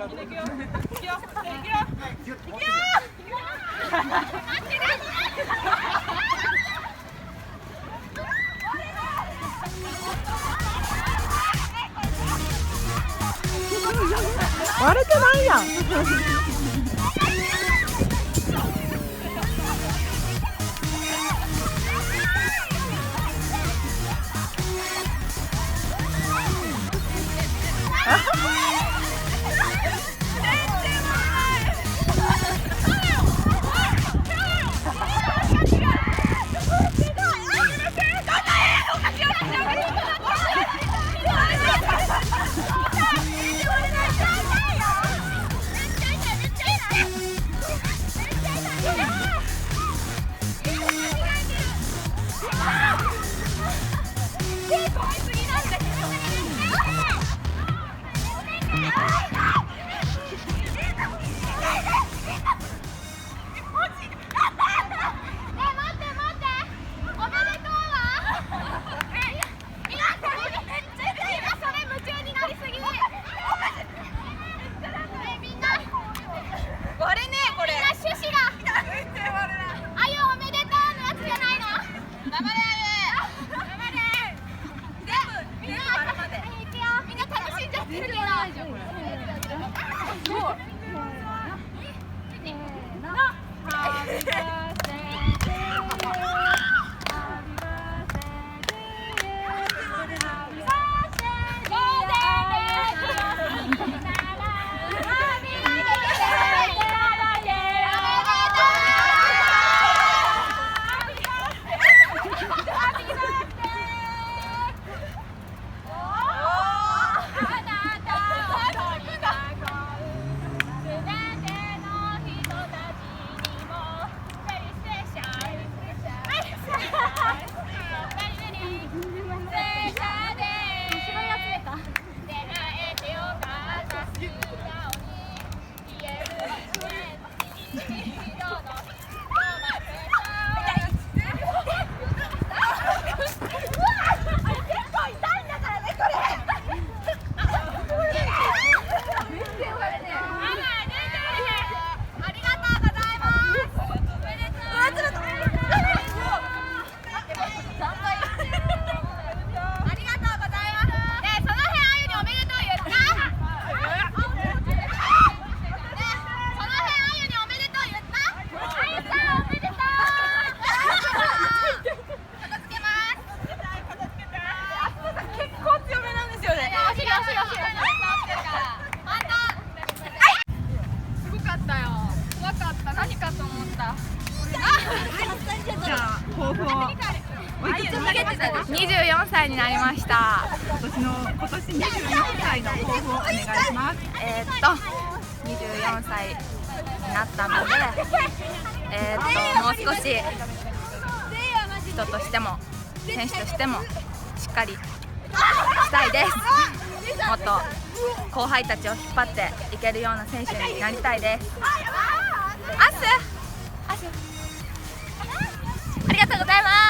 割れてないやん。24歳になりました。今年24歳の抱負をお願いします。24歳になったので、もう少し人としても選手としてもしっかりしたいです。もっと後輩たちを引っ張っていけるような選手になりたいです。ありがとうございます。